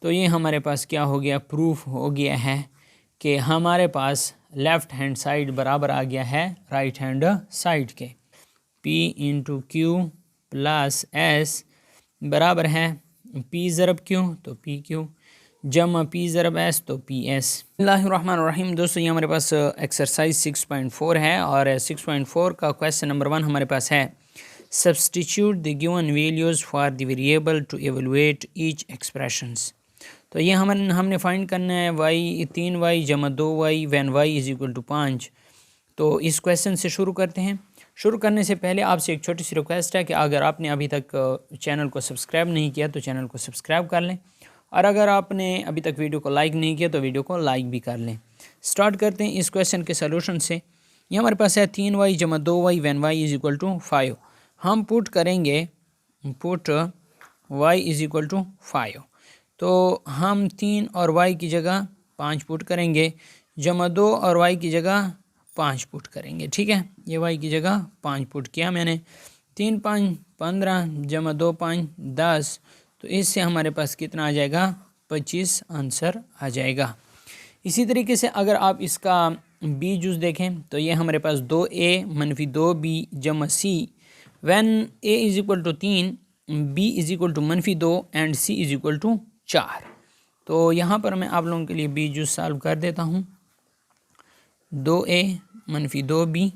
तो ये हमारे पास क्या हो गया, प्रूफ हो गया है कि हमारे पास लेफ़्ट हैंड साइड बराबर आ गया है राइट हैंड साइड के। P into Q plus S बराबर है P ज़रब क्यू तो पी क्यू जमा P ज़रब एस तो पी एस। बिस्मिल्लाहिर्रहमानिर्रहीम। दोस्तों ये हमारे पास एक्सरसाइज 6.4 है और 6.4 का क्वेश्चन नंबर 1 हमारे पास है substitute the given values for the variable to evaluate each expressions. तो ये हमने फाइंड करना है y 3y जमा 2y when y is equal to 5। तो इस क्वेश्चन से शुरू करते हैं। शुरू करने से पहले आपसे एक छोटी सी रिक्वेस्ट है कि अगर आपने अभी तक चैनल को सब्सक्राइब नहीं किया तो चैनल को सब्सक्राइब कर लें, और अगर आपने अभी तक वीडियो को लाइक नहीं किया तो वीडियो को लाइक भी कर लें। स्टार्ट करते हैं इस क्वेश्चन के सलूशन से। ये हमारे पास है 3y जमा 2y when y is equal to 5। हम पुट करेंगे y इज़ इक्वल टू 5। तो हम 3 और y की जगह 5 पुट करेंगे, जमा 2 और y की जगह 5 पुट करेंगे। ठीक है, ये y की जगह 5 पुट किया मैंने। 3 5 15 जमा 2 5 10। तो इससे हमारे पास कितना आ जाएगा, 25 आंसर आ जाएगा। इसी तरीके से अगर आप इसका बी जूस देखें तो ये हमारे पास 2a मनफी 2b जमा c when a is equal to 3 b is equal to मनफी 2 and c is equal to 4। तो यहाँ पर मैं आप लोगों के लिए बी जूस सॉल्व कर देता हूँ। 2a मनफी 2b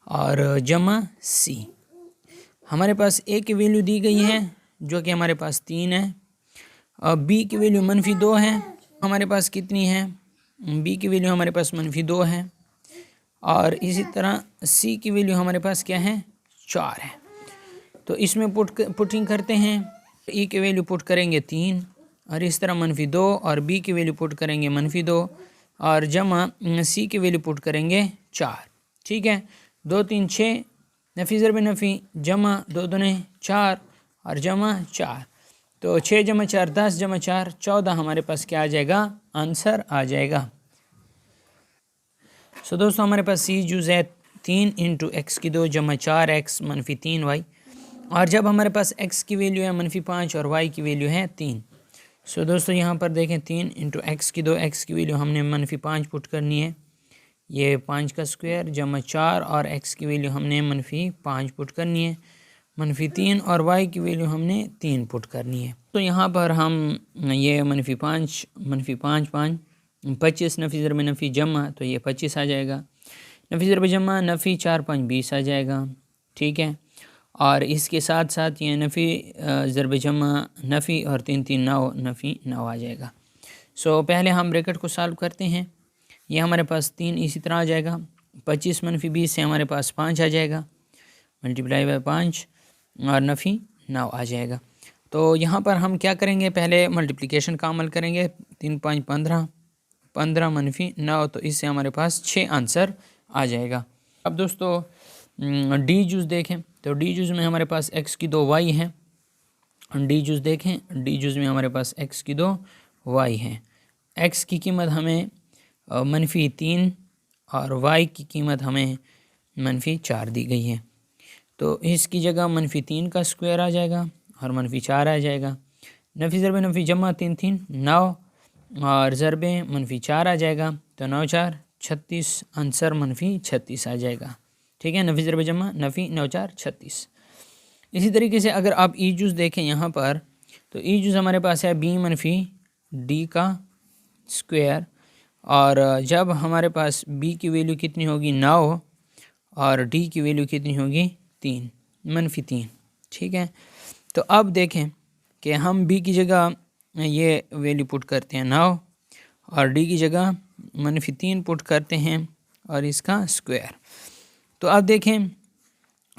और जमा c। हमारे पास a की वैल्यू दी गई है जो कि हमारे पास 3 है, और b की वैल्यू मनफी 2 है। हमारे पास कितनी है, b की वैल्यू हमारे पास मनफी 2 है, और इसी तरह c की वैल्यू हमारे पास क्या है, 4 है। तो इसमें पुटिंग करते हैं। e की वैल्यू पुट करेंगे 3, और इस तरह मनफी 2, और b की वैल्यू पुट करेंगे मनफी 2, और जमा c की वैल्यू पुट करेंगे 4। ठीक है, 2 3 6 नफ़ी ज़रब नफ़ी जमा 2 दूने 4 और जमा 4। तो 6 जमा 4 10 जमा 4 14 हमारे पास क्या आ जाएगा, आंसर आ जाएगा। सो दोस्तों हमारे पास सी जूज़ है 3 इंटू एक्स की 2 जमा 4x मनफी 3y, और जब हमारे पास x की वैल्यू है मनफी 5 और y की वैल्यू है 3। सो दोस्तों यहाँ पर देखें 3 इंटू एक्स की 2, x की वैल्यू हमने मनफी 5 पुट करनी है, ये 5 का स्क्वायर जमा 4, और x की वैल्यू हमने मनफी 5 पुट करनी है, मनफी 3, और y की वैल्यू हमने 3 पुट करनी है। तो यहाँ पर हम ये मनफी 5 5 25 नफ़ी ज़रब नफ़ी जमा, तो ये 25 आ जाएगा। नफ़ी ज़रब जमा नफ़ी 4 5 20 आ जाएगा। ठीक है, और इसके साथ साथ ये नफ़ी ज़रब जमा नफ़ी और 3 3 9 नफ़ी 9 आ जाएगा। सो पहले हम ब्रैकेट को सॉल्व करते हैं। ये हमारे पास 3 इसी तरह आ जाएगा। 25 मनफी 20 से हमारे पास 5 आ जाएगा, मल्टीप्लाई बाय 5, और नफ़ी 9 आ जाएगा। तो यहाँ पर हम क्या करेंगे, पहले मल्टीप्लिकेशन का अमल करेंगे। 3 5 15 15 मनफी 9, तो इससे हमारे पास 6 आंसर आ जाएगा। अब दोस्तों डी जूस देखें तो डी जूस में हमारे पास x की 2 y हैं। डी जूस देखें, डी जूस में हमारे पास x की 2 y हैं। x की कीमत हमें मनफी 3 और y की कीमत हमें मनफी 4 दी गई है। तो इसकी जगह मनफी 3 का स्क्वायर आ जाएगा और मनफी 4 आ जाएगा। नफ़ी ज़रब नफ़ी जमा 3 3 9, और ज़रब मनफी 4 आ जाएगा, तो 9 4 36 आंसर मनफी 36 आ जाएगा। ठीक है, नफ़ी ज़रब जमा नफ़ी 9 4 36। इसी तरीके से अगर आप ई जूस देखें यहाँ पर, तो ई जूस हमारे पास है b मनफी d का स्क्वायर, और जब हमारे पास b की वैल्यू कितनी होगी 9 और d की वैल्यू कितनी होगी 3 मनफी 3। ठीक है, तो अब देखें कि हम b की जगह ये वैल्यू पुट करते हैं 9, और d की जगह मनफी 3 पुट करते हैं और इसका स्क्वायर। तो अब देखें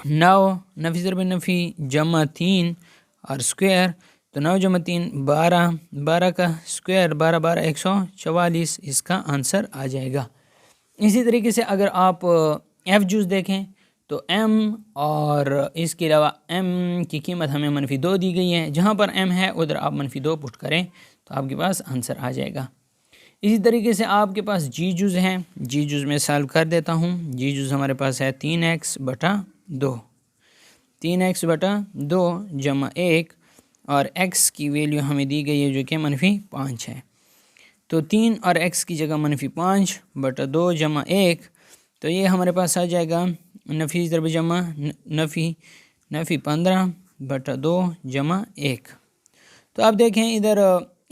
9 नफ़ी ज़रब नफ़ी जमा 3 और स्क्वायर, तो 9 जमा 3 12, 12 का स्क्वायर 12 12 144, इसका आंसर आ जाएगा। इसी तरीके से अगर आप एफ़ जूस देखें तो m और इसके अलावा m की कीमत हमें मनफी 2 दी गई है। जहाँ पर m है उधर आप मनफी 2 पुट करें तो आपके पास आंसर आ जाएगा। इसी तरीके से आपके पास जी जूस हैं। जी जूस में सॉल्व कर देता हूँ। जी जूस हमारे पास है 3x बटा 2 जमा 1, और x की वैल्यू हमें दी गई है जो कि -5 है। तो 3 और x की जगह -5 बटा 2 जमा 1, तो ये हमारे पास आ जाएगा नफ़ी ज़रब जमा नफ़ी 15 बटा 2 जमा 1। तो आप देखें इधर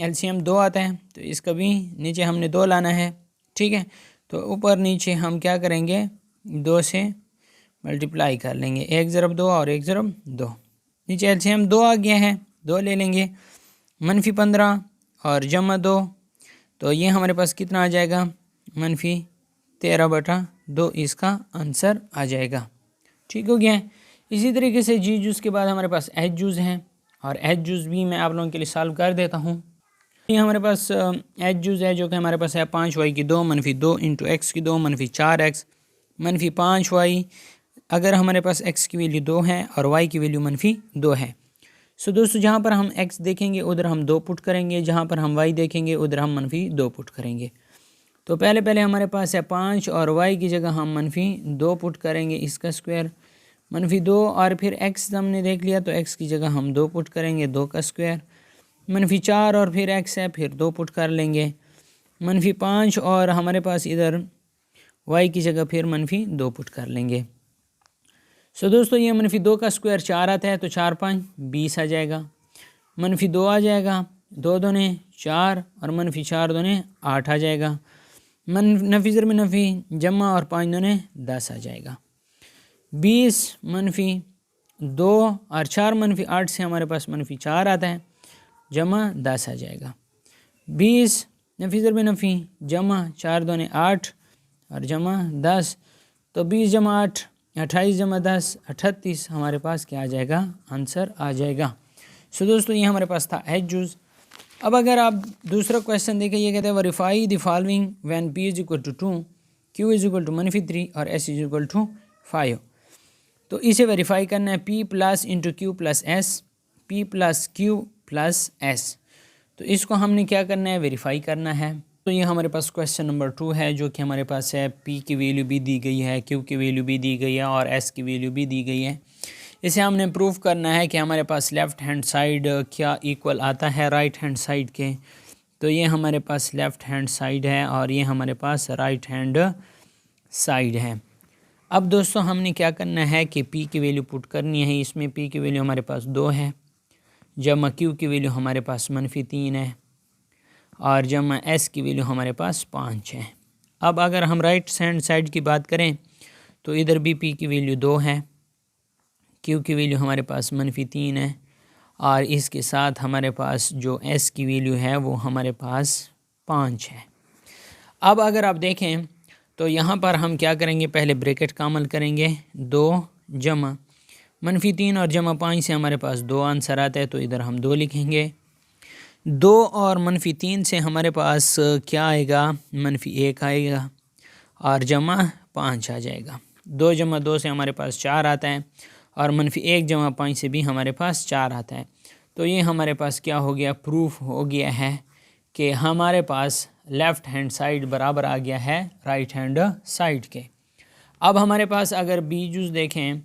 एलसीएम 2 आता है, तो इसका भी नीचे हमने 2 लाना है, ठीक है। तो ऊपर नीचे हम क्या करेंगे, 2 से मल्टीप्लाई कर लेंगे, 1 ज़रब 2 और 1 ज़रब 2। नीचे एलसीएम 2 आ गया है, 2 ले लेंगे, -15 और जमा 2, तो ये हमारे पास कितना आ जाएगा, -13 बटा 2 इसका आंसर आ जाएगा। ठीक हो गया है। इसी तरीके से जी जूस के बाद हमारे पास एच जूस हैं, और एच जूस भी मैं आप लोगों के लिए सॉल्व कर देता हूँ। ये हमारे पास एच जूस है जो कि हमारे पास है 5y की 2 -2 इंटू एक्स की 2 -4x -5y। अगर हमारे पास x की वैल्यू 2 है और y की वैल्यू -2 है। सो दोस्तों जहाँ पर हम x देखेंगे उधर हम 2 पुट करेंगे, जहाँ पर हम y देखेंगे उधर हम -2 पुट करेंगे। तो पहले हमारे पास है 5 और y की जगह हम -2 पुट करेंगे, इसका स्क्वायर -2, और फिर x हमने देख लिया तो x की जगह हम 2 पुट करेंगे, 2 का स्क्वायर, -4 और फिर x है, फिर 2 पुट कर लेंगे, -5 और हमारे पास इधर y की जगह फिर -2 पुट कर लेंगे। सो दोस्तों ये -2 का स्क्वायर 4 आता है, तो 4 5 20 आ जाएगा, -2 आ जाएगा, 2 दूने 4 और -4 दूने 8 आ जाएगा, नफ़ी ज़रब नफ़ी जमा और 5 दूने 10 आ जाएगा, 20 -2 और 4 -8 से हमारे पास -4 आता है, जमा 10 आ जाएगा, 20 नफ़ी ज़रब नफ़ी जमा 4 दूने 8 और जमा 10, तो 20 जमा 8 28 जमा 10 38 हमारे पास क्या आ जाएगा, आंसर आ जाएगा। सो दोस्तों ये हमारे पास था एच जूस। अब अगर आप दूसरा क्वेश्चन देखें, ये कहते हैं verify the following when p = 2, q = -3 और s = 5। तो इसे वेरीफाई करना है, p + × q + s, p + q + s। तो इसको हमने क्या करना है, वेरीफाई करना है। तो ये हमारे पास क्वेश्चन नंबर 2 है जो कि हमारे पास है, p की वैल्यू भी दी गई है, q की वैल्यू भी दी गई है और s की वैल्यू भी दी गई है। इसे हमने प्रूफ करना है कि हमारे पास लेफ़्ट हैंड साइड क्या इक्वल आता है राइट हैंड साइड के। तो ये हमारे पास लेफ़्ट हैंड साइड है और ये हमारे पास राइट हैंड साइड है। अब दोस्तों हमने क्या करना है कि p की वैल्यू पुट करनी है, इसमें p की वैल्यू हमारे पास 2 है, जमा q की वैल्यू हमारे पास -3 है और जमा s की वैल्यू हमारे पास 5 है। अब अगर हम राइट हैंड साइड की बात करें तो इधर भी p की वैल्यू 2 है, q की वैल्यू हमारे पास -3 है और इसके साथ हमारे पास जो s की वैल्यू है वो हमारे पास 5 है। अब अगर आप देखें तो यहाँ पर हम क्या करेंगे, पहले ब्रैकेट का अमल करेंगे, 2 जमा -3 और जमा 5 से हमारे पास 2 आंसर आता है, तो इधर हम 2 लिखेंगे। 2 और -3 से हमारे पास क्या आएगा, -1 आएगा और जमा 5 आ जाएगा। 2 जमा 2 से हमारे पास 4 आता है और -1 जमा 5 से भी हमारे पास 4 आता है। तो ये हमारे पास क्या हो गया, प्रूफ हो गया है कि हमारे पास लेफ़्ट हैंड साइड बराबर आ गया है राइट हैंड साइड के। अब हमारे पास अगर बी जूस देखें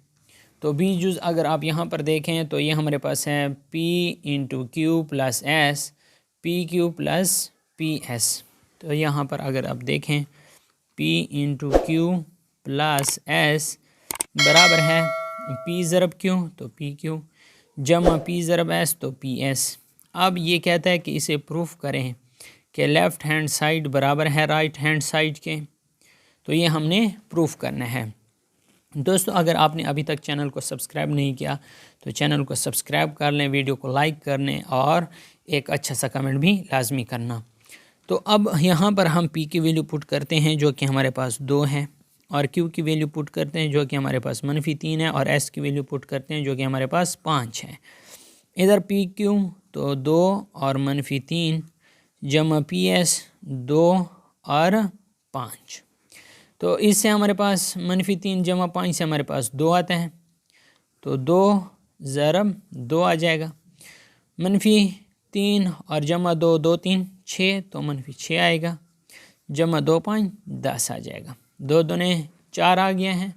तो बी जूस अगर आप यहाँ पर देखें तो ये हमारे पास है p × q + s, pq + ps। तो यहाँ पर अगर आप देखें p × q + s बराबर है p ज़रब q तो pq जमा p ज़रब s तो ps। अब ये कहता है कि इसे प्रूफ करें कि लेफ़्ट हैंड साइड बराबर है राइट हैंड साइड के। तो ये हमने प्रूफ करना है। दोस्तों अगर आपने अभी तक चैनल को सब्सक्राइब नहीं किया तो चैनल को सब्सक्राइब कर लें, वीडियो को लाइक कर लें और एक अच्छा सा कमेंट भी लाजमी करना। तो अब यहाँ पर हम p की वैल्यू पुट करते हैं जो कि हमारे पास 2 है, और q की वैल्यू पुट करते हैं जो कि हमारे पास -3 है, और s की वैल्यू पुट करते हैं जो कि हमारे पास 5 है। इधर pq तो 2 और -3 जमा ps 2 और 5। तो इससे हमारे पास -3 जमा 5 से हमारे पास 2 आता है, तो 2 ज़रब 2 आ जाएगा, -3 और जमा 2 2 3 6 तो -6 आएगा, जमा 2 5 10 आ जाएगा, 2 दूने 4 आ गया है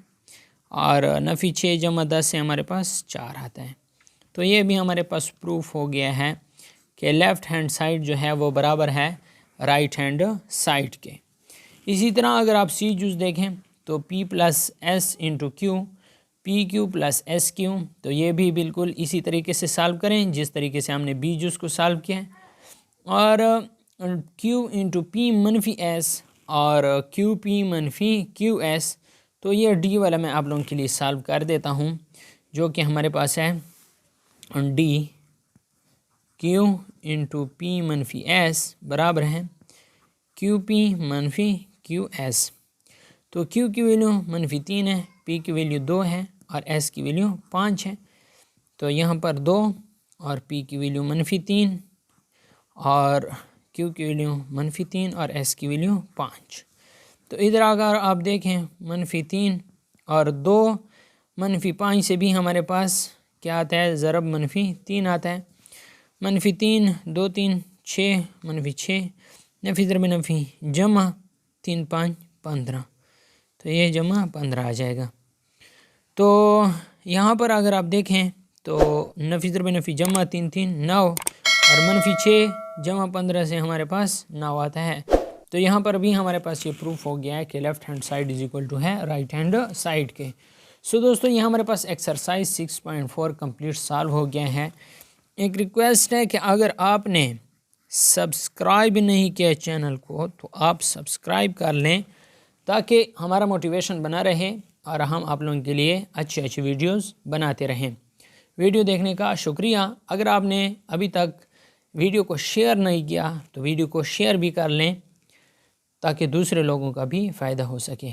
और -6 जमा 10 से हमारे पास 4 आता है। तो ये भी हमारे पास प्रूफ हो गया है कि लेफ़्ट हैंड साइड जो है वो बराबर है राइट हैंड साइड के। इसी तरह अगर आप सी जूस देखें तो P plus S into Q, P Q plus S Q, तो ये भी बिल्कुल इसी तरीके से सॉल्व करें जिस तरीके से हमने बी जूस को सॉल्व किया है। और Q इंटू पी मनफी एस और क्यू पी मनफी क्यू एस, तो ये डी वाला मैं आप लोगों के लिए सॉल्व कर देता हूँ, जो कि हमारे पास है डी क्यू इंटू पी मनफी एस बराबर है क्यू पी मनफी क्यू एस। तो Q की वैल्यू मनफी 3 है, P की वैल्यू 2 है और S की वैल्यू 5 है। तो यहाँ पर 2 और P की वैल्यू मनफी 3 और Q की वैल्यू मनफी 3 और S की वैल्यू 5। तो इधर अगर आप देखें मनफी 3 और 2 मनफी 5 से भी हमारे पास क्या आता है, ज़रब मनफी 3 आता है। मनफी 3 2 3 6 मनफी 6, नफी ज़रब नफी जमा 3 5 15, तो ये जमा 15 आ जाएगा। तो यहाँ पर अगर आप देखें तो नफी ज़रब नफी जमा 3 3 9 और मनफी 6 जमा 15 से हमारे पास 9 आता है। तो यहाँ पर भी हमारे पास ये प्रूफ हो गया है कि left hand side is equal to है राइट हैंड साइड के। सो दोस्तों ये हमारे पास एक्सरसाइज 6.4 कंप्लीट सॉल्व हो गया है। एक रिक्वेस्ट है कि अगर आपने सब्सक्राइब नहीं किया चैनल को तो आप सब्सक्राइब कर लें ताकि हमारा मोटिवेशन बना रहे और हम आप लोगों के लिए अच्छे अच्छे वीडियोस बनाते रहें। वीडियो देखने का शुक्रिया। अगर आपने अभी तक वीडियो को शेयर नहीं किया तो वीडियो को शेयर भी कर लें ताकि दूसरे लोगों का भी फ़ायदा हो सके।